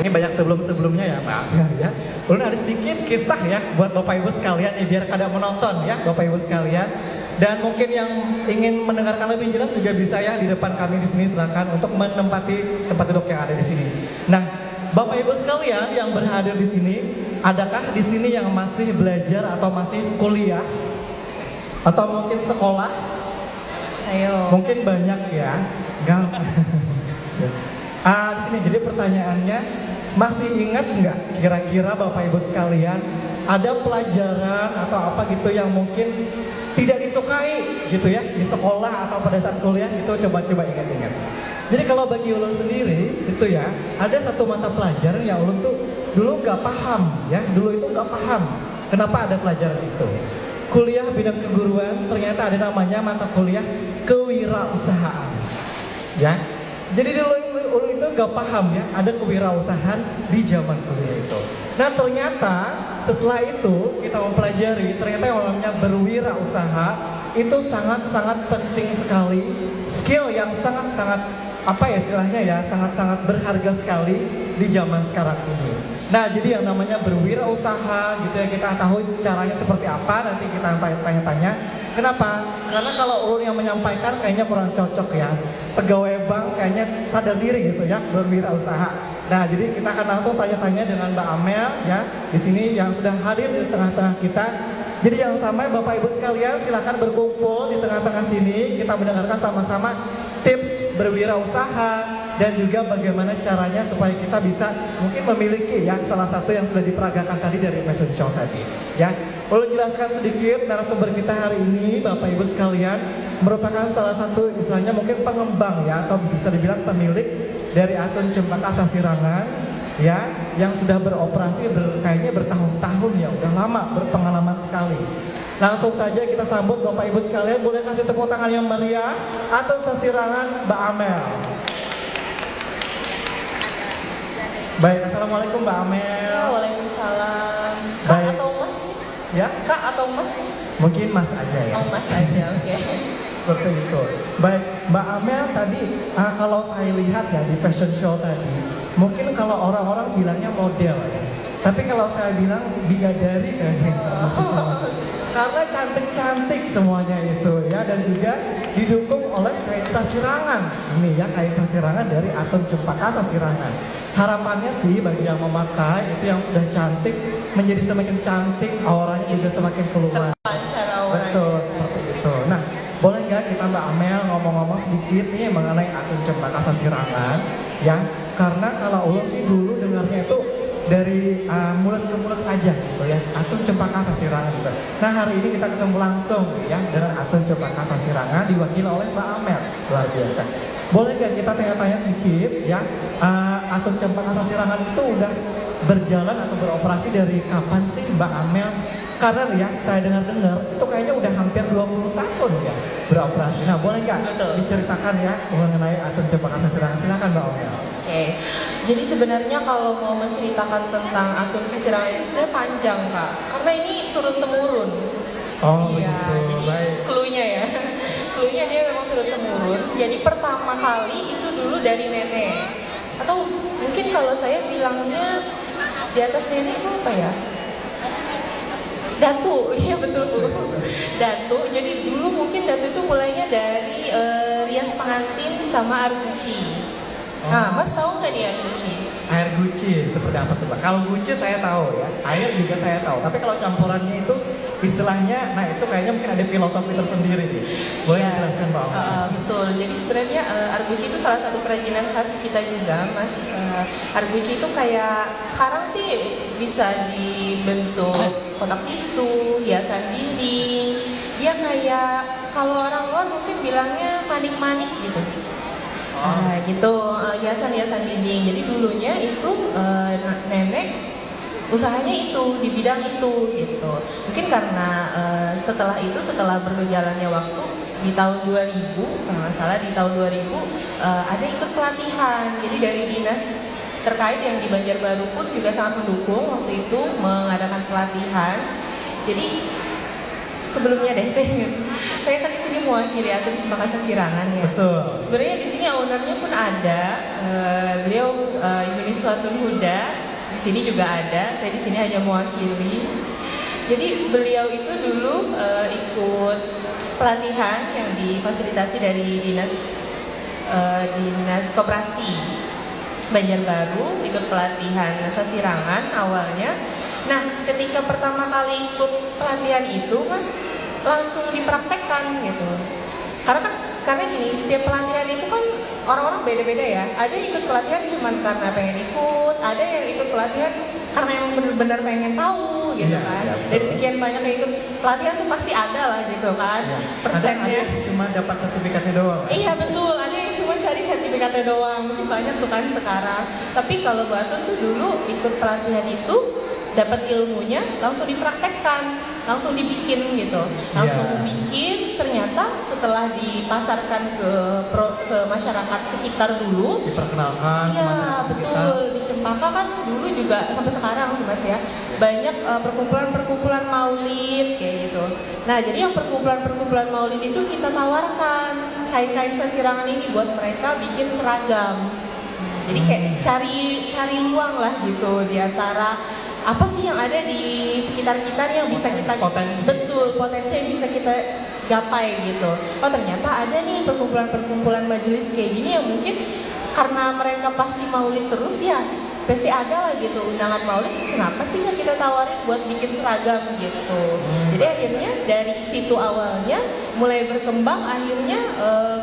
Ini banyak sebelum-sebelumnya ya Pak. Ya. Ulun ada sedikit kisah ya buat Bapak Ibu sekalian ya biar kada menonton ya Bapak Ibu sekalian. Dan mungkin yang ingin mendengarkan lebih jelas juga bisa ya di depan kami di sini, silakan untuk menempati tempat duduk yang ada di sini. Nah, Bapak Ibu sekalian yang berhadir di sini, adakah di sini yang masih belajar atau masih kuliah atau mungkin sekolah? Ayo. Mungkin banyak ya. Enggak. Di sini jadi pertanyaannya, masih ingat nggak kira-kira Bapak Ibu sekalian ada pelajaran atau apa gitu yang mungkin tidak disukai gitu ya di sekolah atau pada saat kuliah gitu, coba-coba ingat-ingat. Jadi kalau bagi ulun sendiri itu ya, ada satu mata pelajaran yang ulun tuh dulu nggak paham ya, dulu itu nggak paham kenapa ada pelajaran itu. Kuliah bidang keguruan ternyata ada namanya mata kuliah kewirausahaan ya. Jadi dulu ulun itu nggak paham ya ada kewirausahaan di zaman kuliah itu. Nah ternyata setelah itu kita mempelajari ternyata yang namanya berwirausaha itu sangat-sangat penting sekali, skill yang sangat-sangat apa ya istilahnya ya, sangat-sangat berharga sekali di zaman sekarang ini. Nah jadi yang namanya berwirausaha gitu ya, kita tahu caranya seperti apa, nanti kita tanya-tanya. Kenapa? Karena kalau ulun yang menyampaikan kayaknya kurang cocok ya. Pegawai bank kayaknya sadar diri gitu ya, berwirausaha. Nah jadi kita akan langsung tanya-tanya dengan Mbak Amel ya, di sini yang sudah hadir di tengah-tengah kita. Jadi yang sama Bapak Ibu sekalian silakan berkumpul di tengah-tengah sini, kita mendengarkan sama-sama tips berwirausaha dan juga bagaimana caranya supaya kita bisa mungkin memiliki ya salah satu yang sudah diperagakan tadi dari Fashion Show tadi ya. Ulun jelaskan sedikit, narasumber kita hari ini Bapak Ibu sekalian merupakan salah satu istilahnya mungkin pengembang ya, atau bisa dibilang pemilik dari Atun Cempaka Sasirangan ya, yang sudah beroperasi kayaknya bertahun-tahun ya, udah lama, berpengalaman sekali. Langsung saja kita sambut Bapak Ibu sekalian, boleh kasih tepuk tangan yang meriah Atun Sasirangan Mbak Amel. Baik, assalamualaikum Mbak Amel. Ya, waalaikumsalam. Kak Baik. atau Mas? Ya, Kak atau Mas? mungkin Mas aja ya. Oh Mas aja, oke. Seperti itu. Baik, Mbak Amel tadi kalau saya lihat ya di fashion show tadi, mungkin kalau orang-orang bilangnya model ya. Tapi kalau saya bilang bidadari kayaknya. Karena cantik-cantik semuanya itu ya, dan juga didukung oleh kain sasirangan. Ini ya kain sasirangan dari Atun Cempaka Sasirangan. Harapannya sih bagi yang memakai itu yang sudah cantik menjadi semakin cantik, auranya juga semakin keluar. Terpancar auranya. Betul, seperti itu. Nah, boleh nggak kita Mbak Amel ngomong-ngomong sedikit nih mengenai Atun Cempaka Sasirangan ya? Karena kalau ulun sih dulu dengarnya itu dari mulut ke mulut aja gitu ya, Atun Cempaka Sasirangan gitu. Nah hari ini kita ketemu langsung ya dengan Atun Cempaka Sasirangan diwakili oleh Mbak Amel, luar biasa. Boleh nggak kita tanya-tanya sedikit ya, Atun Cempaka Sasirangan itu udah berjalan atau beroperasi dari kapan sih Mbak Amel? Karena ya saya dengar-dengar itu kayaknya udah hampir 20 tahun ya beroperasi. Nah boleh nggak diceritakan ya mengenai Atun Cempaka Sasirangan? Silakan Mbak Amel. Oke, jadi sebenarnya kalau mau menceritakan tentang Atun Sasirangan itu sebenarnya panjang Kak, karena ini turun temurun. Oh Iya, begitu, jadi baik. cluenya ya, cluenya dia memang turun temurun. Jadi pertama kali itu dulu dari nenek, atau mungkin kalau saya bilangnya di atas nenek itu apa ya? Datu, iya betul Bu. Datu, jadi dulu mungkin Datu itu mulainya dari rias pengantin sama arguci. Nah, Mas tahu nggak nih arguci? Air Gucci seperti apa tuh Pak? Kalau Gucci saya tahu ya, air juga saya tahu. Tapi kalau campurannya itu istilahnya, nah itu kayaknya mungkin ada filosofi tersendiri nih. Boleh Ya, dijelaskan Pak? betul. Jadi sebenarnya arguci itu salah satu kerajinan khas kita juga, Mas. Arguci itu kayak sekarang sih bisa dibentuk kotak tisu, hiasan dinding. Dia kayak kalau orang luar mungkin bilangnya manik-manik gitu. Nah, gitu, hiasan-hiasan dinding. Jadi dulunya itu nenek usahanya itu di bidang itu gitu. Mungkin karena setelah itu, setelah berjalannya waktu di tahun 2000, kalau nggak salah di tahun 2000 ada ikut pelatihan. Jadi dari dinas terkait yang di Banjarbaru pun juga sangat mendukung waktu itu mengadakan pelatihan. Jadi sebelumnya deh, saya kan di sini mewakili Atun Cempaka Sasirangan ya. Betul. Sebenarnya di sini ownernya pun ada, beliau Ibu Niswatun Huda, di sini juga ada. Saya di sini hanya mewakili. Jadi beliau itu dulu ikut pelatihan yang difasilitasi dari dinas koperasi Banjarbaru, ikut pelatihan Sasirangan awalnya. Nah, ketika pertama kali ikut pelatihan itu, Mas, langsung dipraktekkan gitu. Karena gini, setiap pelatihan itu kan orang-orang beda-beda ya. Ada yang ikut pelatihan cuma karena pengen ikut, ada yang ikut pelatihan karena emang benar-benar pengen tahu gitu kan. Dari sekian banyak yang ikut pelatihan tuh pasti ada lah gitu kan persennya. Ada yang cuma dapat sertifikatnya doang. Iya betul, ada yang cuma cari sertifikatnya doang. Mungkin banyak tuh kan sekarang. Tapi kalau Bu Atun tuh dulu ikut pelatihan itu, dapat ilmunya langsung dipraktekkan, langsung dibikin gitu, langsung bikin. Ternyata setelah dipasarkan ke masyarakat sekitar dulu, diperkenalkan ke masyarakat sekitar. Betul, di Cempaka kan dulu juga sampai sekarang sih Mas ya, banyak perkumpulan-perkumpulan maulid kayak gitu. Nah jadi yang perkumpulan-perkumpulan maulid itu kita tawarkan kain-kain Sasirangan ini buat mereka bikin seragam. Jadi kayak cari luang lah gitu di antara apa sih yang ada di sekitar kita nih yang bisa kita potensi yang bisa kita gapai gitu. Oh ternyata ada nih perkumpulan majelis kayak gini yang mungkin karena mereka pasti maulid terus ya, pasti ada lah gitu undangan maulid. Kenapa sih nggak kita tawarin buat bikin seragam gitu? Jadi akhirnya dari situ awalnya mulai berkembang, akhirnya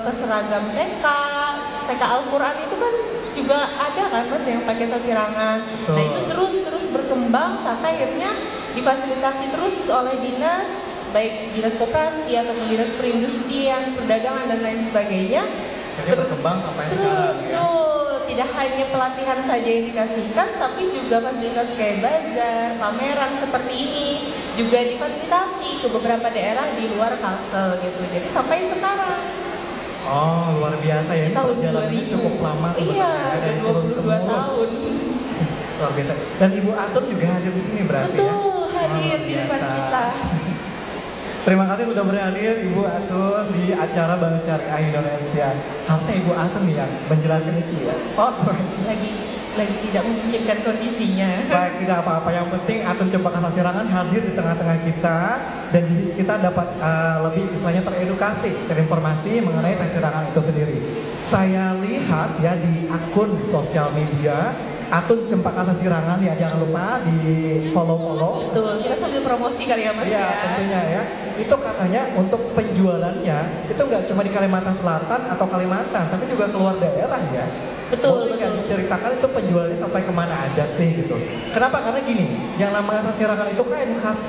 ke seragam TK Al-Quran itu kan juga ada kan Mas yang pakai Sasirangan. Nah itu terus berkembang sampai akhirnya difasilitasi terus oleh dinas, baik dinas koperasi ataupun dinas perindustrian, perdagangan dan lain sebagainya. Jadi berkembang sampai sekarang. Betul, tidak hanya pelatihan saja yang dikasihkan, tapi juga fasilitas kayak bazar, pameran seperti ini juga difasilitasi ke beberapa daerah di luar Kalsel gitu. Jadi sampai sekarang. Oh, luar biasa ya. Ini perjalanannya cukup lama sebenarnya. Iya, dari 22 tahun. Luar biasa. Dan Ibu Atun juga hadir di sini berarti. Betul, hadir di depan kita. Terima kasih sudah berhadir Ibu Atun di acara Bank Syariah Indonesia. Harusnya Ibu Atun nih yang menjelaskan di sini ya. Oh, lagi tidak memungkinkan kondisinya. Baik, tidak apa-apa. Yang penting Atun Cempaka Sasirangan hadir di tengah-tengah kita dan jadi kita dapat lebih istilahnya teredukasi, terinformasi mengenai Sasirangan itu sendiri. Saya lihat ya di akun sosial media Atun Cempaka Sasirangan ya, jangan lupa di follow. Betul, kita sambil promosi kali ya Mas ya. Iya, tentunya ya. Itu katanya untuk penjualannya itu nggak cuma di Kalimantan Selatan atau Kalimantan, tapi juga keluar daerah ya. Betul. Diceritakan itu penjualannya sampai kemana aja sih gitu. Kenapa? Karena gini, yang namanya Sasirangan itu kan khas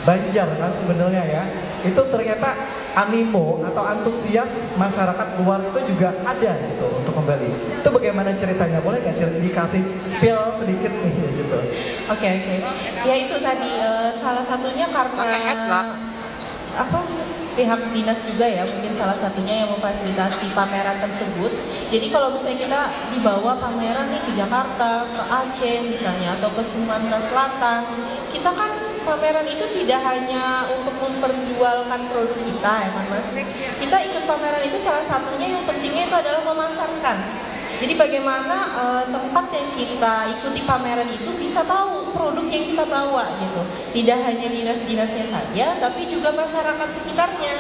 Banjar kan sebenarnya ya. Itu ternyata animo atau antusias masyarakat luar itu juga ada gitu untuk kembali. Itu bagaimana ceritanya? Boleh nggak dikasih spill sedikit nih gitu? Oke. Ya itu tadi salah satunya karena pihak dinas juga ya, mungkin salah satunya yang memfasilitasi pameran tersebut. Jadi kalau misalnya kita dibawa pameran nih ke Jakarta, ke Aceh misalnya, atau ke Sumatera Selatan, kita kan pameran itu tidak hanya untuk memperjualkan produk kita ya kan Mas. Kita ikut pameran itu salah satunya yang pentingnya itu adalah memasarkan. Jadi bagaimana tempat yang kita ikuti pameran itu bisa tahu produk yang kita bawa gitu. Tidak hanya dinas-dinasnya saja, tapi juga masyarakat sekitarnya.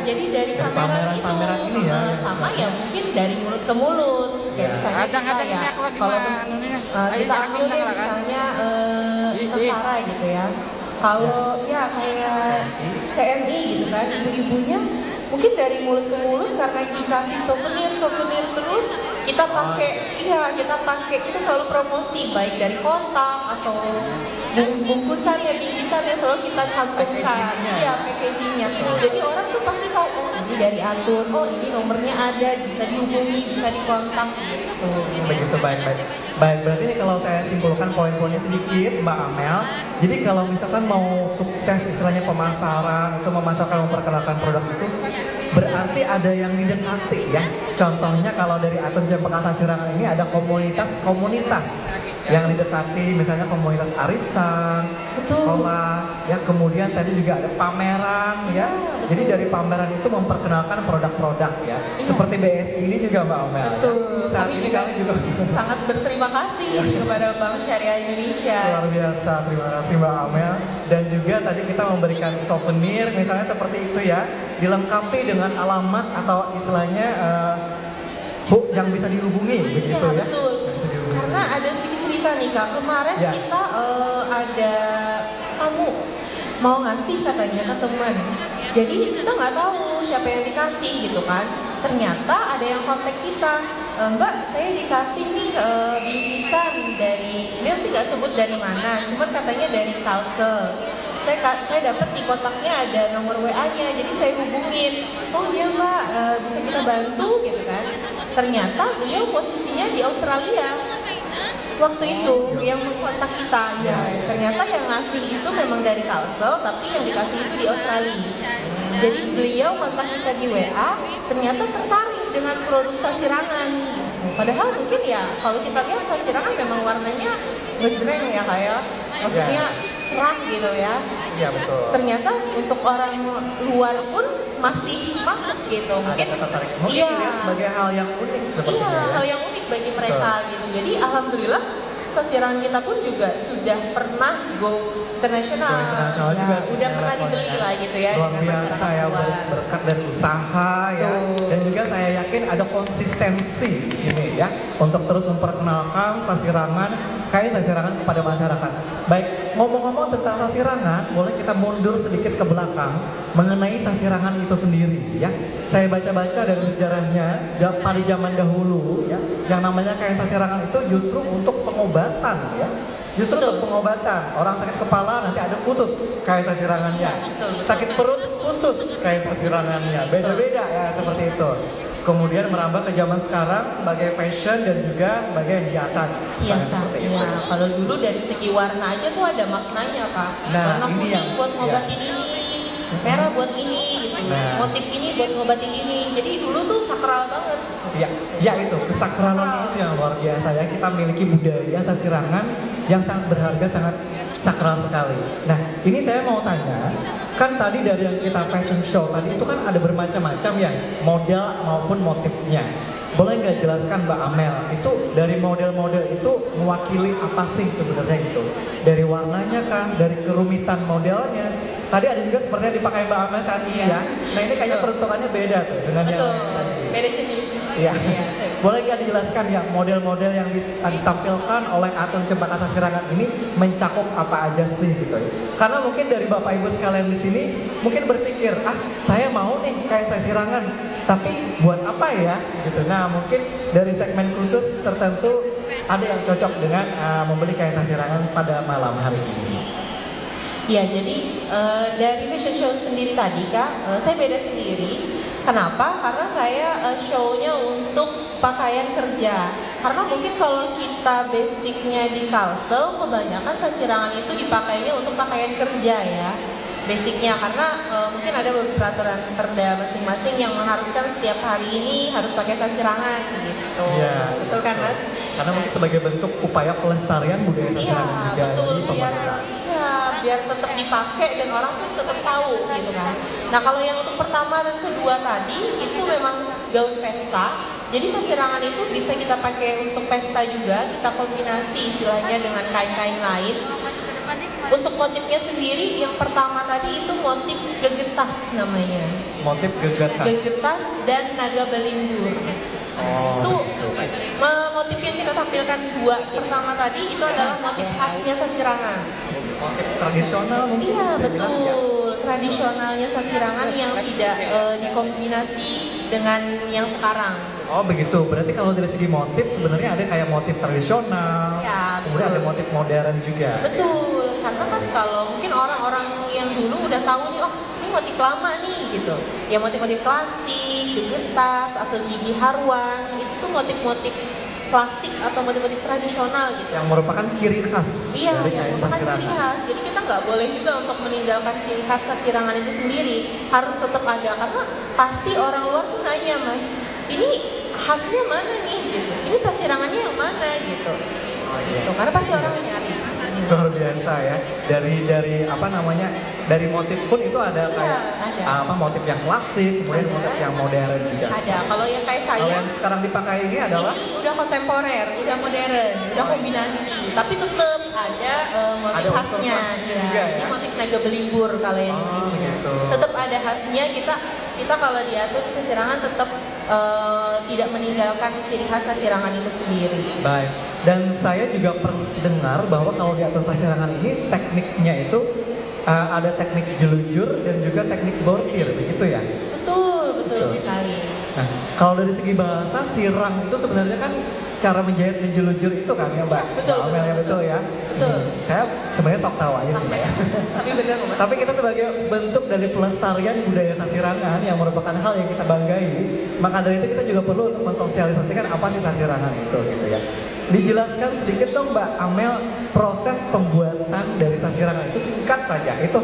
Jadi dari pameran itu ini ya, sama ya mungkin dari mulut ke mulut. Kayak misalnya kita ya, kalau kita ambil deh misalnya tentara gitu ya. Kalau ya kayak TNI gitu kan, ibu-ibunya mungkin dari mulut ke mulut karena dikasih souvenir terus kita pakai, kita selalu promosi baik dari kotak atau bungkusannya, bingkisannya selalu kita cantumkan, packagingnya. Jadi orang tuh pasti tahu, oh ini dari Atun, oh ini nomornya ada, bisa dihubungi, bisa dikontak gitu. Begitu, baik. Berarti ini kalau saya simpulkan poin-poinnya sedikit, Mbak Amel. Jadi kalau misalkan mau sukses istilahnya pemasaran, itu memperkenalkan produk itu, berarti ada yang didekati ya. Contohnya kalau dari Atun Cempaka Sasirangan ini ada komunitas yang didekati misalnya komunitas arisan, Betul. sekolah, ya kemudian tadi juga ada pameran Iya, ya. betul. Jadi dari pameran itu memperkenalkan produk-produk ya. Iya. Seperti BSI ini juga Mbak Amel. Betul, Saat kami ini juga, kami juga sangat berterima kasih kepada Bank Syariah Indonesia. luar biasa, terima kasih Mbak Amel. Dan juga tadi kita memberikan souvenir misalnya seperti itu ya, dilengkapi dengan alamat atau istilahnya yang bisa dihubungi begitu Iya, ya. betul. Yang bisa dihubungi. Karena ada sedikit cerita nih Kak, kemarin Ya. kita ada tamu mau ngasih katanya ke teman. Jadi kita nggak tahu siapa yang dikasih gitu kan. Ternyata ada yang kontak kita, Mbak saya dikasih nih bingkisan dari, dia sih nggak sebut dari mana, cuman katanya dari Kalsel. Saya dapat di kotaknya ada nomor WA-nya, jadi saya hubungin. Oh iya Mbak, bisa kita bantu gitu kan. Ternyata beliau posisinya di Australia waktu itu yang mengkontak kita. Ya, ternyata yang ngasih itu memang dari Kalsel, tapi yang dikasih itu di Australia. Jadi beliau kontak kita di WA, ternyata tertarik dengan produk sasirangan. Padahal mungkin ya kalau kita lihat sasirangan memang warnanya ngejreng ya kayak, maksudnya cerah gitu ya. Iya betul. Ternyata untuk orang luar pun masih masuk gitu. Mungkin tertarik. Mungkin iya. dilihat sebagai hal yang unik sepertinya Iya, ya. hal yang unik bagi mereka gitu. Jadi alhamdulillah sasirangan kita pun juga sudah pernah go internasional. Go internasional Ya, juga udah pernah levelnya dibeli ya. lah gitu ya Luar dengan biasa masyarakat ya, luar. berkat dari usaha ya. Betul. Dan juga saya yakin ada konsistensi di sini ya untuk terus memperkenalkan sasirangan, kain sasirangan kepada masyarakat. Baik, ngomong-ngomong tentang sasirangan, boleh kita mundur sedikit ke belakang mengenai sasirangan itu sendiri ya. Saya baca-baca dari sejarahnya pada zaman dahulu ya, yang namanya kain sasirangan itu justru untuk pengobatan ya. Justru Betul. untuk pengobatan. Orang sakit kepala nanti ada khusus kain sasirangannya. Iya, betul, betul. Sakit perut khusus kain sasirangannya. Beda-beda ya seperti itu. Kemudian merambah ke zaman sekarang sebagai fashion dan juga sebagai hiasan. Misalnya Biasa, seperti itu. ya. Kalau dulu dari segi warna aja tuh ada maknanya Pak. Nah, Warna ini kuning yang- buat ngobatin ini, merah buat ini gitu. Nah. Motif ini buat ngobatin ini. Jadi dulu tuh sakral banget. Ya, ya itu kesakralannya itu yang luar biasa ya. Kita miliki budaya sasirangan yang sangat berharga, sangat sakral sekali. Nah, ini saya mau tanya, kan tadi dari yang kita fashion show tadi itu kan ada bermacam-macam ya model maupun motifnya. Boleh nggak jelaskan Mbak Amel, itu dari model-model itu mewakili apa sih sebenarnya gitu? Dari warnanya kah? Dari kerumitan modelnya? Tadi ada juga seperti yang dipakai Mbak Amel saat ini Iya. ya. Nah ini kayaknya Betul. peruntukannya beda tuh dengan yang Betul. tadi. Beda jenis. Iya. saya- Boleh nggak dijelaskan ya model-model yang ditampilkan oleh Atom Cempaka Sasirangan ini mencakup apa aja sih gitu ya? Karena mungkin dari Bapak Ibu sekalian di sini mungkin berpikir, saya mau nih kayak sasirangan, tapi buat apa ya gitu. Nah mungkin dari segmen khusus tertentu ada yang cocok dengan membeli kain sasirangan pada malam hari ini. Ya, jadi dari fashion show sendiri tadi Kak, saya beda sendiri. Kenapa? Karena saya show-nya untuk pakaian kerja. Karena mungkin kalau kita basicnya di Kalsel, kebanyakan sasirangan itu dipakainya untuk pakaian kerja ya. Basicnya karena mungkin ada beberapa peraturan perda masing-masing yang mengharuskan setiap hari ini harus pakai sasirangan gitu. Iya, Betul kan Mas? Karena mungkin sebagai bentuk upaya pelestarian budaya Iya, sasirangan juga betul. dari pemerintah. Biar tetap dipakai dan orang pun tetap tahu gitu kan. Nah kalau yang untuk pertama dan kedua tadi itu memang gaun pesta. Jadi sasirangan itu bisa kita pakai untuk pesta juga. Kita kombinasi istilahnya dengan kain-kain lain. Untuk motifnya sendiri yang pertama tadi itu motif gegetas namanya. Motif gegetas. Gegetas dan naga belindur. Oh, Itu gitu. motif yang kita tampilkan dua pertama tadi itu adalah motif khasnya sasirangan. Motif tradisional mungkin. Iya saya bilang, ya. betul, tradisionalnya sasirangan yang tidak dikombinasi dengan yang sekarang. Oh begitu, berarti kalau dari segi motif sebenarnya ada kayak motif tradisional, Ya, kemudian betul. ada motif modern juga. Betul, karena kan kalau mungkin orang-orang yang dulu udah tahu nih, oh ini motif lama nih gitu. Ya motif-motif klasik, gegetas atau gigi haruan, itu tuh motif-motif klasik atau motif-motif tradisional gitu. Yang merupakan ciri khas Iya, dari yang kain merupakan ciri sasirangan. khas. Jadi kita nggak boleh juga untuk meninggalkan ciri khas sasirangan itu sendiri. Harus tetap ada karena pasti orang luar tuh nanya, Mas, ini khasnya mana nih? Gitu. Ini sasirangannya yang mana gitu. iya. Tuh, karena pasti orang nyari. Luar biasa ya. Dari apa namanya? Dari motif pun itu ada kayak ada. motif yang klasik, kemudian Ada. motif yang modern juga. Ada. Kalau yang kayak Kalau saya, yang sekarang dipakai ini adalah ini udah kontemporer, udah modern, udah kombinasi. Tapi tetap ada motif Ada unsur khasnya. klasik Ya. juga ya? Ini motif naga belimbur kalau yang di Oh, sini. gitu. Tetap ada khasnya. Kita kalau diatur sasirangan tetap tidak meninggalkan ciri khas sasirangan itu sendiri. baik. Dan saya juga pernah dengar bahwa kalau di atur sasirangan ini tekniknya itu ada teknik jelujur dan juga teknik bordir, begitu ya? Betul Betul. sekali. Nah, kalau dari segi bahasa sirang itu sebenarnya kan cara menjahit menjelujur itu kan ya, Mbak? Ya, betul, Mbak Amel, ya, betul, betul ya. betul. Saya sebenarnya sok tahu aja sih, Mbak. ya. Tapi benar kok, Mas. Tapi kita sebagai bentuk dari pelestarian budaya sasirangan yang merupakan hal yang kita banggai, maka dari itu kita juga perlu untuk mensosialisasikan apa sih sasirangan itu gitu ya. Dijelaskan sedikit dong Mbak Amel, proses pembuatan dari sasirangan itu singkat saja. Itu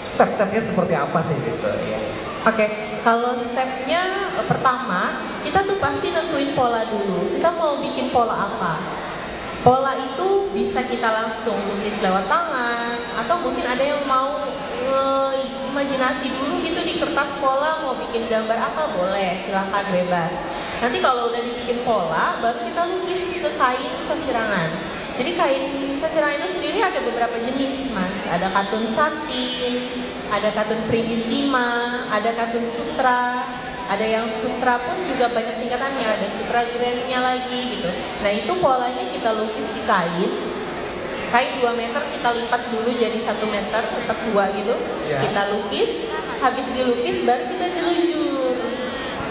step-stepnya seperti apa sih gitu ya. Oke, kalau stepnya pertama, kita tuh pasti nentuin pola dulu. Kita mau bikin pola apa? Pola itu bisa kita langsung lukis lewat tangan, atau mungkin ada yang mau imajinasi dulu gitu di kertas pola, mau bikin gambar apa boleh, silahkan bebas. Nanti kalau udah dibikin pola, baru kita lukis ke kain sasirangan. Jadi kain sasirangan itu sendiri ada beberapa jenis, Mas. Ada katun satin, ada katun primissima, ada katun sutra, ada yang sutra pun juga banyak tingkatannya, ada sutra grandnya lagi gitu. Nah itu polanya kita lukis di kain 2 meter kita lipat dulu jadi 1 meter, lipat 2 gitu. Ya. Kita lukis, habis dilukis baru kita jelujur.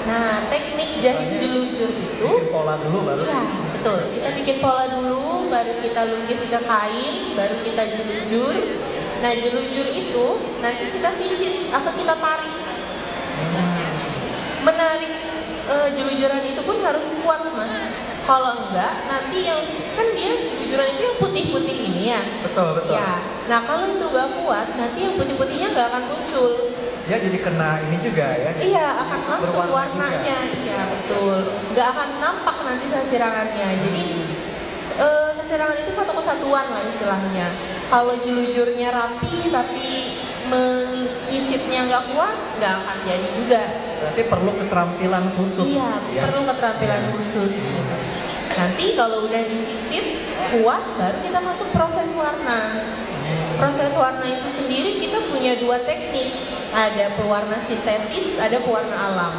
Nah teknik jahit jelujur itu Bikin pola dulu baru. iya, betul. Kita bikin pola dulu, baru kita lukis ke kain, baru kita jelujur. Nah, jelujur itu nanti kita sisit atau kita tarik. Menarik jelujuran itu pun harus kuat, Mas. Kalau enggak, nanti yang kan dia jelujuran itu yang putih-putih ini ya. Betul, betul. Ya. Nah, kalau itu enggak kuat, nanti yang putih-putihnya enggak akan muncul. Ya jadi kena ini juga ya. Iya, akan masuk Berwarna warnanya. Iya, betul. Nggak akan nampak nanti sasirangannya. Jadi sasirangan itu satu kesatuan lah istilahnya. Kalau jelujurnya rapi tapi mengisipnya nggak kuat, nggak akan jadi juga. Berarti perlu keterampilan khusus. Iya, ya. perlu keterampilan Iya. khusus. Nanti kalau udah disisip kuat, baru kita masuk proses warna. Proses warna itu sendiri kita punya 2 teknik. Ada pewarna sintetis, ada pewarna alam.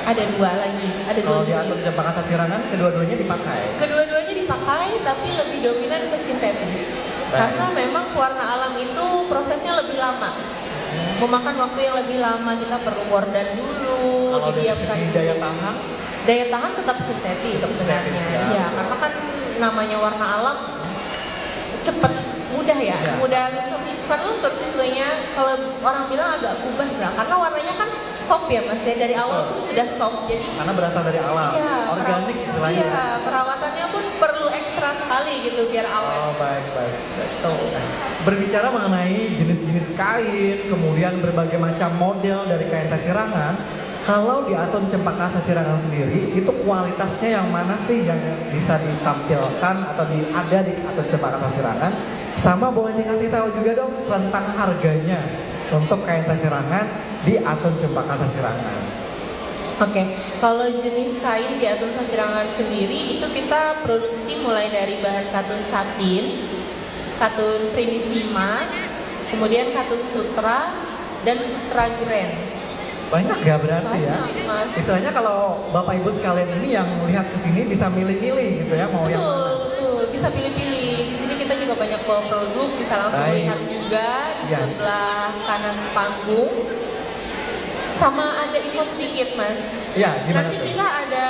Ada 2 lagi, ada 2 Kalau di atur jenis. Cempaka Sasirangan kedua-duanya dipakai. Kedua-duanya dipakai, tapi lebih dominan ke sintetis. Baik. Karena memang pewarna alam itu prosesnya lebih lama. Memakan waktu yang lebih lama, kita perlu wardan dulu, Kalau dari didiamkan segi dulu. daya tahan, Daya tahan tetap sintetis Tetap sebenarnya. sintetis, ya. Karena kan namanya warna alam cepet, mudah ya, Ya. mudah luntur. Bukan luntur sih sebenarnya, kalau orang bilang agak kubas lah, karena warnanya kan soft ya Mas ya, dari awal pun sudah soft, jadi karena berasal dari alam, iya, organik istilahnya. iya, perawatannya pun perlu ekstra sekali gitu biar awet. Oh baik baik. Nah, berbicara mengenai jenis-jenis kain, kemudian berbagai macam model dari kain sasirangan, kalau di Atun Cempaka Sasirangan sendiri itu kualitasnya yang mana sih yang bisa ditampilkan atau ada di Atun Cempaka Sasirangan? Sama boleh dikasih tahu juga dong tentang harganya untuk kain sasirangan di Atun Cempaka Sasirangan. Oke, kalau jenis kain di Atun Sasirangan sendiri itu kita produksi mulai dari bahan katun satin, katun primissima, kemudian katun sutra, dan sutra grand. Banyak ya berarti ya. Banyak, Mas. Istilahnya kalau Bapak Ibu sekalian ini yang melihat ke sini bisa milih-milih gitu ya mau yang Betul, mana. betul. Bisa pilih-pilih. Di sini kita juga banyak produk, bisa langsung Baik. lihat juga di Ya. sebelah kanan panggung. Sama ada info sedikit, Mas. Ya, gimana Nanti tuh? kita ada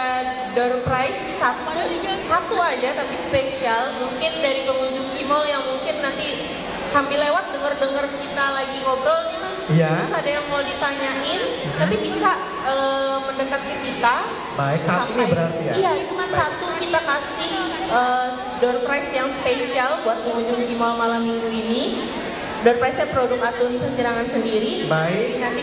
door prize satu aja tapi spesial. Mungkin dari pengunjung Kimol yang mungkin nanti sambil lewat denger kita lagi ngobrol nih Mas. Iya. Terus ada yang mau ditanyain, nanti bisa mendekat ke kita. Baik, satu nih berarti ya? Iya, cuma Baik. satu kita kasih door prize yang spesial buat pengunjung Kimol malam minggu ini. door prize-nya produk Atun Sasirangan sendiri. Baik. Jadi nanti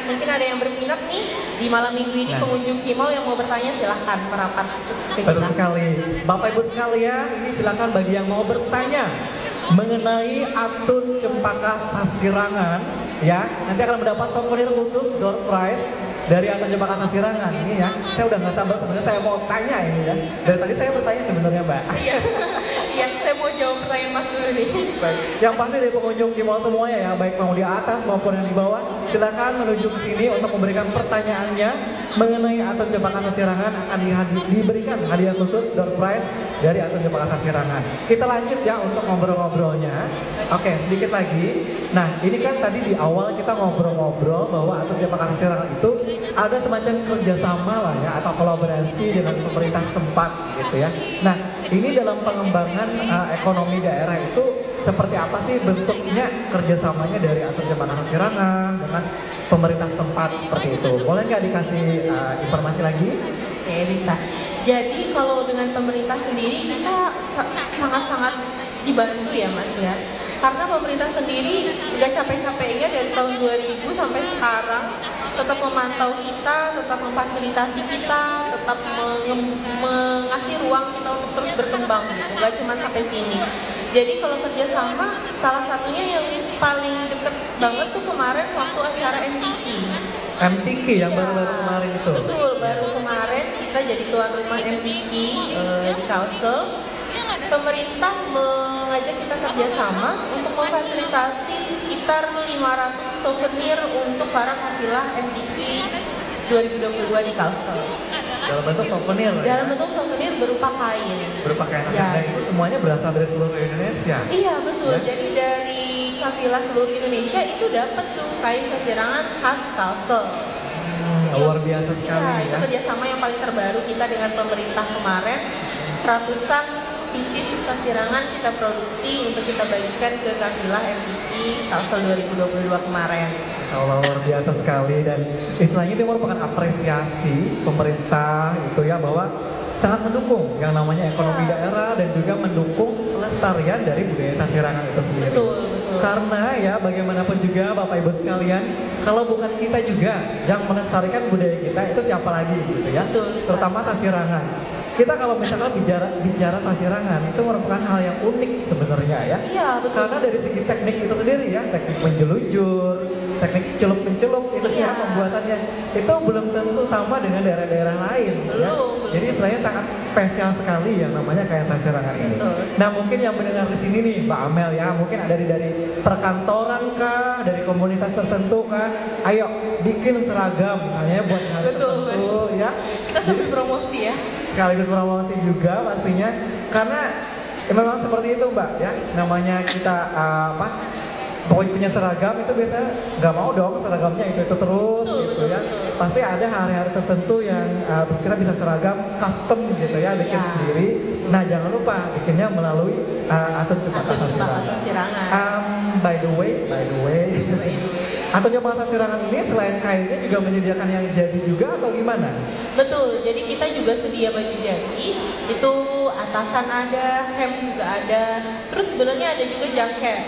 mungkin ada yang berminat nih di malam minggu ini, Nah. pengunjung Kimol yang mau bertanya silahkan merapat ke Betul kita. sekali. Bapak Ibu sekalian, ini silakan bagi yang mau bertanya mengenai Atun Cempaka Sasirangan, ya. Nanti akan mendapat souvenir khusus door prize dari Atun Cempaka Sasirangan ini ya. Saya udah nggak sabar sebenarnya, saya mau tanya ini ya. Dari tadi saya bertanya sebenarnya, Mbak. Iya, iya, saya mau jawab pertanyaan Mas dulu nih. Baik. Yang pasti dari pengunjung Kimol semuanya ya, baik mau di atas maupun yang di bawah, silakan menuju ke sini untuk memberikan pertanyaannya mengenai Atun Cempaka Sasirangan. Akan diberikan hadiah khusus door prize dari Atun Cempaka Sasirangan. Kita lanjut ya untuk ngobrol-ngobrolnya. Oke, sedikit lagi. Nah, ini kan tadi di awal kita ngobrol-ngobrol bahwa Atun Cempaka Sasirangan itu ada semacam kerjasama lah ya, atau kolaborasi dengan pemerintah setempat gitu ya. Nah, ini dalam pengembangan ekonomi daerah itu seperti apa sih bentuknya kerjasamanya dari Atun Cempaka Sasirangan dengan pemerintah setempat seperti itu? Boleh nggak dikasih informasi lagi? Oke, bisa. Jadi kalau dengan pemerintah sendiri kita sangat-sangat dibantu ya Mas ya. Karena pemerintah sendiri nggak capek-capeknya dari tahun 2000 sampai sekarang tetap memantau kita, tetap memfasilitasi kita, tetap mengasih ruang kita untuk terus berkembang gitu. Nggak cuma sampai sini. Jadi kalau kerjasama, salah satunya yang paling deket banget tuh kemarin waktu acara MTQ. MTQ yang Iya, baru-baru kemarin itu. Betul, baru kemarin kita jadi tuan rumah MTQ di Kalsel. Pemerintah mengajak kita kerjasama untuk memfasilitasi sekitar 500 souvenir untuk para kafilah MTQ 2022 di Kalsel. Dalam bentuk souvenir ya? Dalam bentuk souvenir berupa kain. Berupa kain Ya. dan itu semuanya berasal dari seluruh Indonesia. Iya betul, Ya. jadi dari kafilah seluruh Indonesia itu dapat tuh kain sasirangan khas Kalsel. Luar biasa sekali Iya, itu ya. kerjasama yang paling terbaru kita dengan pemerintah kemarin. Ratusan pieces sasirangan kita produksi untuk kita bagikan ke kafilah MTQ Kalsel 2022 kemarin. Insya Allah luar biasa sekali, dan istilahnya itu merupakan apresiasi pemerintah itu ya, bahwa sangat mendukung yang namanya ekonomi Ya. daerah dan juga mendukung pelestarian dari budaya Sasirangan itu sendiri. Betul, betul. Karena ya bagaimanapun juga Bapak Ibu sekalian, kalau bukan kita juga yang melestarikan budaya kita, itu siapa lagi gitu ya. Betul. Terutama Sasirangan. Kita kalau misalkan bicara Sasirangan itu merupakan hal yang unik sebenarnya ya. Iya, betul. Karena dari segi teknik itu sendiri ya, teknik menjelujur, teknik celup-mencelup itu ya Iya. pembuatannya itu belum tentu sama dengan daerah-daerah lain ya. Belum. Jadi istilahnya sangat spesial sekali yang namanya kayak Sasirangan ini. Betul. Nah, mungkin yang mendengar di sini nih Mbak Amel ya, mungkin ada dari perkantoran kah, dari komunitas tertentu kah, ayo bikin seragam misalnya buat hari Betul, tertentu ya. Kita sambil promosi ya. Sekaligus promosi juga pastinya, karena ya memang seperti itu Mbak ya, namanya kita pokoknya punya seragam itu biasanya nggak mau dong seragamnya itu terus Betul, gitu betul, ya. betul. Pasti ada hari-hari tertentu yang kita bisa seragam custom gitu ya, bikin Ya. sendiri. Nah, jangan lupa bikinnya melalui Atun Cempaka Atun Cempaka Sasirangan. Sasirangan. By the way, Atun Cempaka Sasirangan ini selain kainnya juga menyediakan yang jadi juga atau gimana? Betul, jadi kita juga sedia baju jadi, itu atasan ada, hem juga ada, terus sebenarnya ada juga jaket.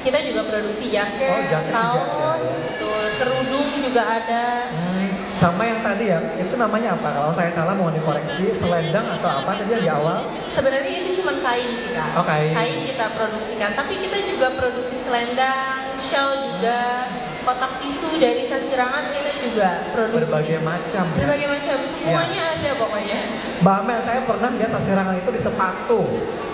Kita juga produksi Oh, jaket, jaket juga ada, kaos, ya. betul, kerudung juga ada. Sama yang tadi ya, itu namanya apa? Kalau saya salah mau dikoreksi, selendang atau apa tadi yang di awal? Sebenarnya itu cuma kain sih Kak. Oh, kain. Kain kita produksikan, tapi kita juga produksi selendang, shawl juga, kotak tisu dari Sasirangan kita juga produksi. Berbagai macam ya. Berbagai macam, semuanya ada pokoknya. Mbak Amel, saya pernah lihat Sasirangan itu di sepatu.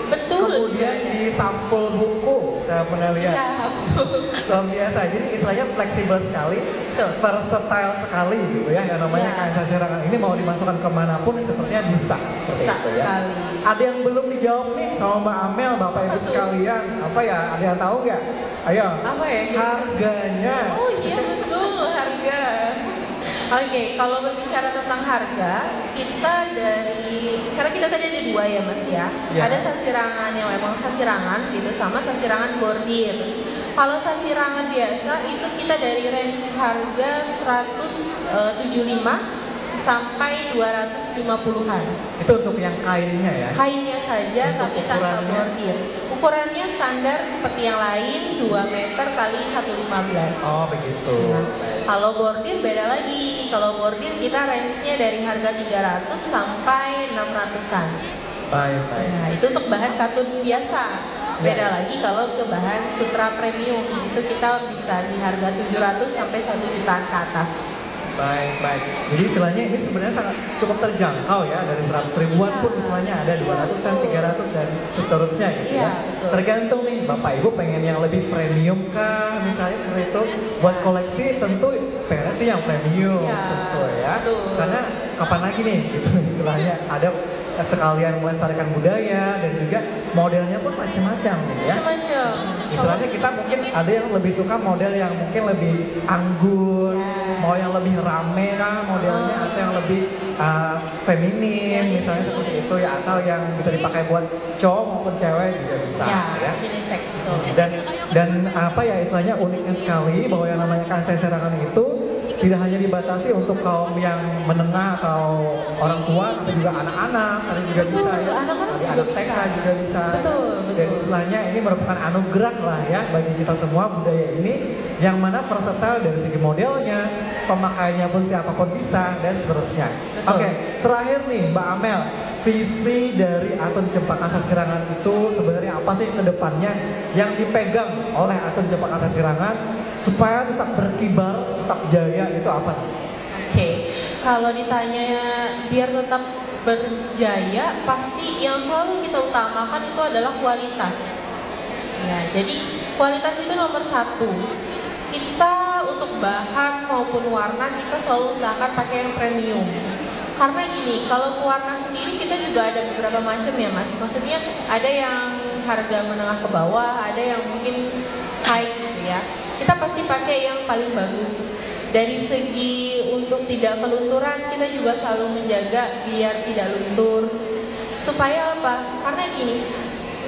Betul. Kemudian juga ada. di sampul buku, saya pernah lihat. Iya, betul. Luar biasa, jadi istilahnya fleksibel sekali, Betul. versatile sekali gitu ya, yang namanya Ya. kain Sasirangan ini mau dimasukkan kemanapun sepertinya bisa seperti Bisa itu ya. sekali. Ada yang belum dijawab nih sama Mbak Amel, Bapak Ibu Apa tuh? sekalian, apa ya? Ada yang tahu nggak? Ayo. Apa ya? Harganya. Oh iya betul, harga. Oke, kalau berbicara tentang harga, karena kita tadi ada dua ya Mas ya. Ya. Ada Sasirangan yang memang Sasirangan gitu, sama Sasirangan bordir. Kalau Sasirangan biasa itu kita dari range harga 175 sampai 250-an. Itu untuk yang kainnya ya. Kainnya saja Untuk tapi tanpa ukurannya? bordir. Ukurannya standar seperti yang lain, 2 meter kali 1,15. Oh begitu. Nah, kalau bordir beda lagi. Kalau bordir kita range-nya dari harga 300 sampai 600-an. Baik. Nah, itu untuk bahan katun biasa. Beda Ya. lagi kalau ke bahan sutra premium. Itu kita bisa di harga 700 sampai 1 jutaan ke atas. Baik. Jadi istilahnya ini sebenarnya sangat cukup terjangkau ya, dari 100 ribuan Iya. pun istilahnya ada Iya, 200-an, betul. 300 dan seterusnya gitu Iya, ya. betul. Tergantung nih Bapak Ibu pengen yang lebih premium kah misalnya seperti itu. Buat koleksi tentu pengennya sih yang premium Iya, tentu ya. betul. Karena kapan lagi nih gitu istilahnya ada sekalian melestarikan budaya dan juga modelnya pun macam-macam gitu ya. Macam-macam. Istilahnya kita mungkin ada yang lebih suka model yang mungkin lebih anggun, Ya. mau yang lebih rame kah modelnya, atau yang lebih feminin Feminim. misalnya seperti itu ya, atau yang bisa dipakai buat cowok maupun cewek juga bisa ya. Unisex betul. Dan apa ya istilahnya uniknya sekali bahwa yang namanya kansai serangan itu tidak hanya dibatasi untuk kaum yang menengah atau orang tua, tapi juga anak-anak, tapi juga Betul, bisa ya. anak-anak Dari juga anak bisa. TK juga bisa. Betul. Dan istilahnya ini merupakan anugerah lah ya bagi kita semua budaya ini, yang mana versatile dari segi modelnya, pemakaiannya pun siapapun bisa dan seterusnya. Betul. Oke, terakhir nih Mbak Amel, visi dari Atun Cempaka Sasirangan itu sebenarnya apa sih ke depannya yang dipegang oleh Atun Cempaka Sasirangan supaya tetap berkibar, tetap jaya, itu apa? Oke, kalau ditanya biar tetap berjaya, pasti yang selalu kita utamakan itu adalah kualitas. Ya, jadi kualitas itu nomor satu. Kita untuk bahan maupun warna kita selalu usahakan pakai yang premium. Karena gini, kalau warna sendiri kita juga ada beberapa macam ya Mas. Maksudnya ada yang harga menengah ke bawah, ada yang mungkin high gitu ya. Kita pasti pakai yang paling bagus. Dari segi untuk tidak kelunturan, kita juga selalu menjaga biar tidak luntur. Supaya apa? Karena gini,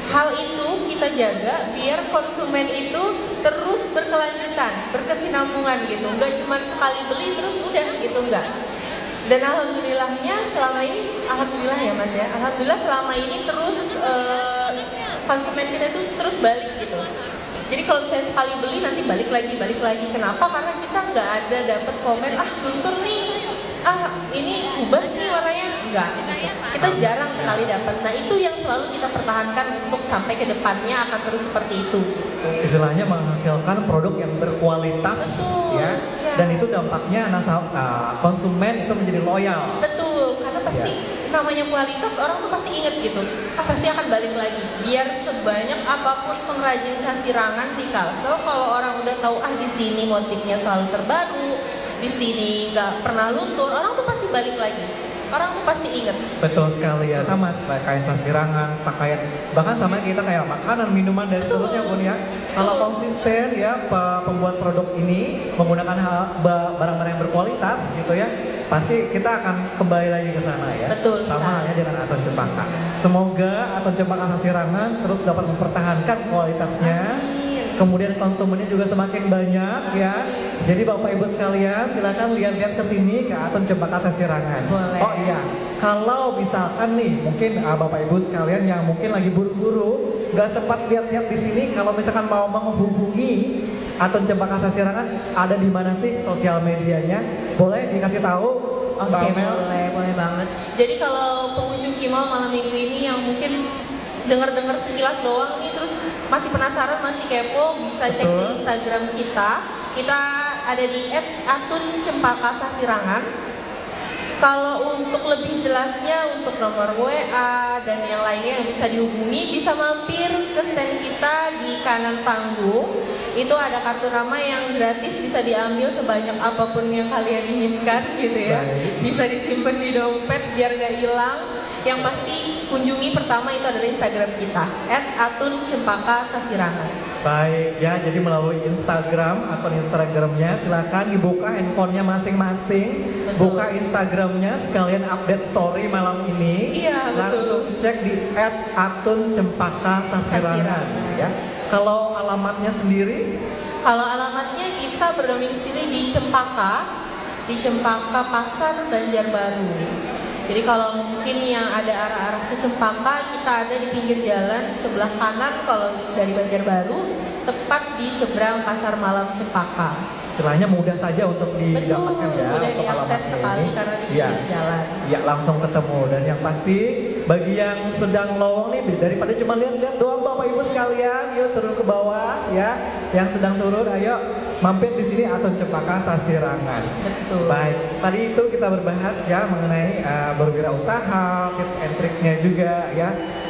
hal itu kita jaga biar konsumen itu terus berkelanjutan, berkesinambungan gitu. Enggak cuma sekali beli terus udah gitu, enggak. Dan alhamdulillahnya selama ini, alhamdulillah ya Mas ya, alhamdulillah selama ini terus konsumen kita itu terus balik gitu. Jadi kalau saya sekali beli nanti balik lagi. Kenapa? Karena kita nggak ada dapat komen, luntur nih, ini kubas nih warnanya, enggak. Gitu. Kita jarang sekali dapat. Nah itu yang selalu kita pertahankan untuk sampai ke depannya akan terus seperti itu. Istilahnya menghasilkan produk yang berkualitas. Betul, Ya, ya. dan itu dampaknya konsumen itu menjadi loyal. Betul, karena pasti namanya kualitas orang tuh pasti inget gitu. Pasti akan balik lagi. Biar sebanyak apapun pengrajin sasirangan di Kalsel, kalau orang udah tahu di sini motifnya selalu terbaru, di sini nggak pernah luntur, orang tuh pasti balik lagi. Orang tuh pasti inget. Betul sekali ya, sama kain sasirangan, pakaian, bahkan sama kita kayak makanan, minuman dan seterusnya pun ya. Kalau konsisten ya pembuat produk ini menggunakan barang-barang yang berkualitas gitu ya, pasti kita akan kembali lagi ke sana ya. Betul Sama sekali. halnya dengan Atun Cempaka. Semoga Atun Cempaka Sasirangan terus dapat mempertahankan kualitasnya. Amin. Kemudian konsumennya juga semakin banyak ya. Jadi Bapak Ibu sekalian silakan lihat-lihat ke sini ke Atun Cempaka Sasirangan. Boleh. Oh iya, kalau misalkan nih mungkin Bapak Ibu sekalian yang mungkin lagi buru-buru nggak sempat lihat-lihat di sini, kalau misalkan mau menghubungi Atun Cempaka Sasirangan, ada di mana sih sosial medianya? Boleh dikasih tahu? Mbak Oke, Amel? boleh banget. Jadi kalau pengunjung Kimau malam minggu ini yang mungkin dengar-dengar sekilas doang nih, terus masih penasaran, masih kepo, bisa cek di Betul. Instagram kita. Kita ada di @atuncempakasasirangan. Kalau untuk lebih jelasnya, untuk nomor WA dan yang lainnya yang bisa dihubungi, bisa mampir ke stand kita di kanan panggung. Itu ada kartu nama yang gratis, bisa diambil sebanyak apapun yang kalian inginkan gitu ya. Baik. Bisa disimpan di dompet biar gak hilang. Yang pasti kunjungi pertama itu adalah Instagram kita @atuncempakasasirangan. Baik ya, jadi melalui akun Instagramnya silakan dibuka handphonenya masing-masing, Betul. buka Instagramnya sekalian update story malam ini. Iya, betul. Langsung cek di @atuncempakasasirangan Sasirangan. ya. Kalau alamatnya sendiri, Kalau alamatnya kita berdomisili di Cempaka Pasar Banjarbaru. Jadi kalau mungkin yang ada arah-arah ke Cempaka, kita ada di pinggir jalan sebelah kanan kalau dari Banjarbaru, tepat di seberang Pasar Malam Cempaka. Istilahnya mudah saja untuk didapatkan ya. Mudah untuk diakses alamatnya sekali ini. karena di Iya. pinggir jalan. Ya langsung ketemu. Dan yang pasti bagi yang sedang lowong nih, daripada cuma lihat-lihat doang Bapak Ibu sekalian, yuk turun ke bawah ya. Yang sedang turun, ayo mampir di sini Aton Cempaka Sasirangan. Betul. Baik, tadi itu kita berbahas ya mengenai berwirausaha, tips and triknya juga ya.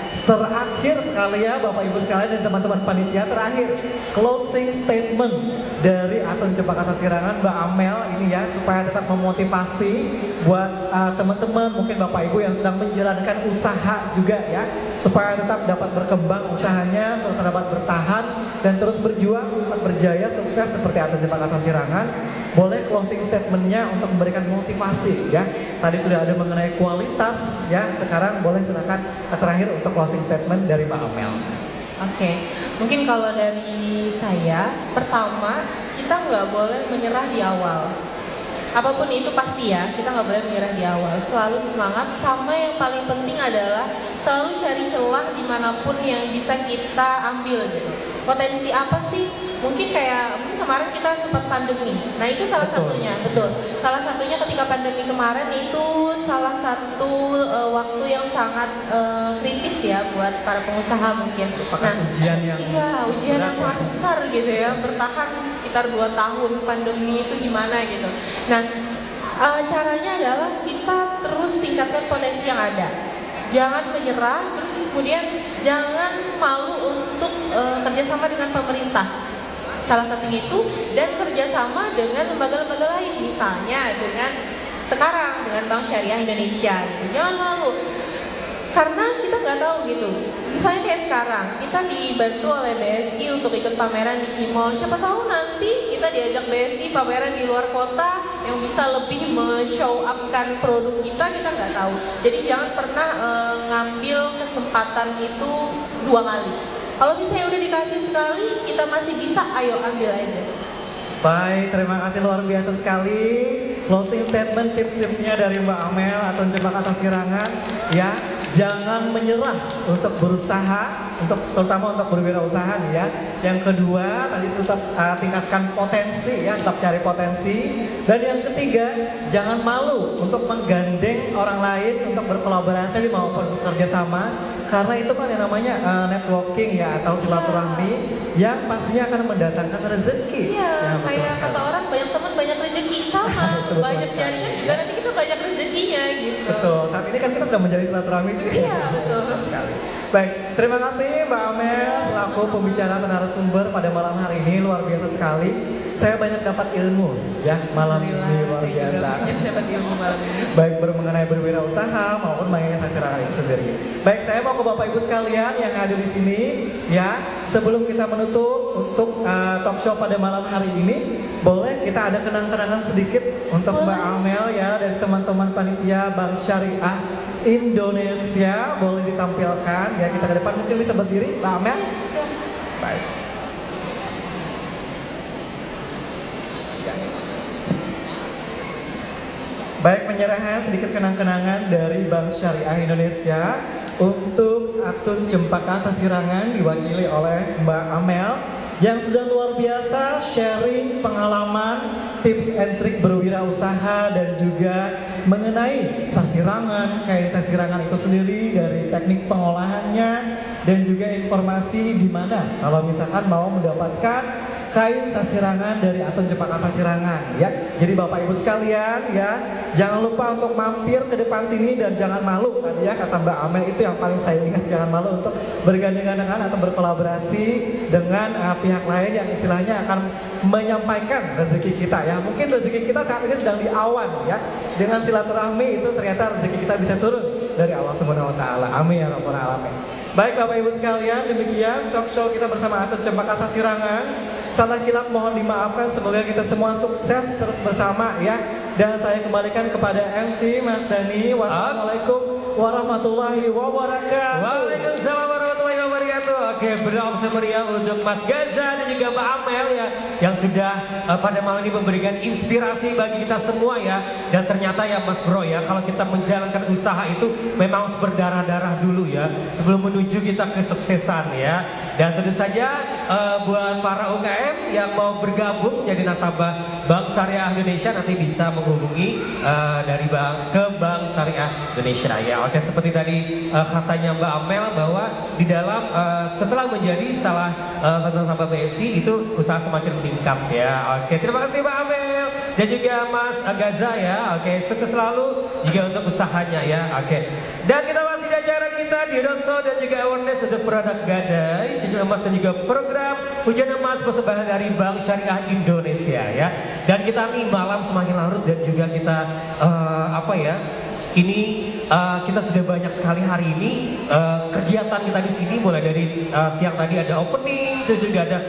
Terakhir sekali ya Bapak Ibu sekalian dan teman-teman panitia, terakhir closing statement dari Aton Cempaka Sasirangan Mbak Amel ini ya, supaya tetap memotivasi buat teman-teman mungkin Bapak Ibu yang sedang menjalankan usaha juga ya, supaya tetap dapat berkembang usahanya serta dapat bertahan dan terus berjuang dapat berjaya sukses seperti Aton Cempaka Sasirangan. Boleh closing statementnya untuk memberikan motivasi ya. Tadi sudah ada mengenai kualitas ya, sekarang boleh silakan terakhir untuk closing statement dari Mbak Amel. Oke, mungkin kalau dari saya, pertama kita nggak boleh menyerah di awal. Apapun itu pasti ya, kita nggak boleh menyerah di awal. Selalu semangat, sama yang paling penting adalah selalu cari celah dimanapun yang bisa kita ambil gitu. Potensi apa sih? Mungkin kemarin kita sempat pandemi. Nah itu salah satunya, betul. Salah satunya ketika pandemi kemarin itu salah satu waktu yang sangat kritis ya buat para pengusaha mungkin. Merupakan ujian yang ujian yang sangat besar gitu ya. Bertahan sekitar 2 tahun pandemi itu gimana gitu. Nah caranya adalah kita terus tingkatkan potensi yang ada. Jangan menyerah, terus kemudian jangan malu untuk kerjasama dengan pemerintah. Salah satunya itu, dan kerjasama dengan lembaga-lembaga lain, misalnya dengan Bank Syariah Indonesia gitu. Jangan malu, karena kita nggak tahu gitu. Misalnya kayak sekarang, kita dibantu oleh BSI untuk ikut pameran di Kimol. Siapa tahu nanti kita diajak BSI pameran di luar kota yang bisa lebih show up-kan produk kita nggak tahu. Jadi jangan pernah ngambil kesempatan itu 2 kali. Kalau misalnya udah dikasih sekali, kita masih bisa, ayo ambil aja. Baik, terima kasih luar biasa sekali. Closing statement, tips-tipsnya dari Mbak Amel atau Cempaka Sasirangan. Ya, jangan menyerah untuk berusaha, terutama untuk berwirausaha nih ya. Yang kedua, tadi tetap tingkatkan potensi ya, tetap cari potensi. Dan yang ketiga, jangan malu untuk menggandeng orang lain untuk berkolaborasi maupun bekerja sama. Karena itu kan yang namanya networking ya, atau silaturahmi yang pastinya akan mendatangkan rezeki. Iya, ya, kayak kata orang banyak teman banyak rezeki, sama. Banyak jaringan juga nanti kita banyak rezekinya gitu. Betul, saat ini kan kita sedang menjalin silaturahmi juga. Iya, betul. Sekali. Baik, terima kasih Mbak Amel selaku pembicara atau narasumber pada malam hari ini, luar biasa sekali. Saya banyak dapat ilmu ya malam ini, luar saya biasa. juga banyak dapat ilmu malam ini. Baik mengenai berwirausaha maupun mengenai Sasirangan itu sendiri. Baik, saya mau ke Bapak Ibu sekalian yang ada di sini ya. Sebelum kita menutup untuk talk show pada malam hari ini, boleh kita ada kenang-kenangan sedikit untuk Mbak Amel ya dari teman-teman panitia Bank Syariah Indonesia, boleh ditampilkan ya, kita ke depan mungkin bisa berdiri Mbak Amel. Baik. Baik, penyerahan sedikit kenang-kenangan dari Bank Syariah Indonesia untuk Aton Cempaka Sasirangan diwakili oleh Mbak Amel yang sudah luar biasa sharing pengalaman, tips and trik berwirausaha dan juga mengenai sasirangan, kain sasirangan itu sendiri dari teknik pengolahannya dan juga informasi di mana kalau misalkan mau mendapatkan kain sasirangan dari Aton Cempaka Sasirangan ya. Jadi Bapak Ibu sekalian ya, jangan lupa untuk mampir ke depan sini dan jangan malu tadi ya kata Mbak Amel, itu yang paling saya ingat, jangan malu untuk bergandengan atau berkolaborasi dengan pihak lain yang istilahnya akan menyampaikan rezeki kita ya. Mungkin rezeki kita saat ini sedang di awan ya. Dengan silaturahmi itu ternyata rezeki kita bisa turun dari Allah Subhanahu wa taala. Amin ya rabbal alamin. Baik Bapak Ibu sekalian, demikian talk show kita bersama Aton Cempaka Sasirangan. Salah kilap mohon dimaafkan, semoga kita semua sukses terus bersama ya. Dan saya kembalikan kepada MC Mas Dani. Wassalamualaikum warahmatullahi wabarakatuh. Waalaikumsalam warahmatullahi wabarakatuh. Oke, beri applause meriah untuk Mas Gaza dan juga Mbak Amel ya, yang sudah pada malam ini memberikan inspirasi bagi kita semua ya. Dan ternyata ya Mas Bro ya, kalau kita menjalankan usaha itu memang harus berdarah-darah dulu ya, sebelum menuju kita kesuksesan ya. Dan tentu saja buat para UKM yang mau bergabung jadi nasabah Bank Syariah Indonesia nanti bisa menghubungi dari bank ke Bank Syariah Indonesia ya. Oke, seperti tadi katanya Mbak Amel bahwa di dalam setelah menjadi salah satu nasabah BSI itu usaha semakin meningkat ya. Oke, terima kasih Mbak Amel dan juga Mas Gaza ya. Oke, sukses selalu juga untuk usahanya ya. Oke, dan kita masih di acara kita di Donso dan juga awareness untuk produk gadai, cicil emas dan juga program hujan emas persembahan dari Bank Syariah Indonesia ya. Dan kita nih malam semakin larut dan juga kita ini kita sudah banyak sekali hari ini kegiatan kita di sini, mulai dari siang tadi ada opening, terus juga ada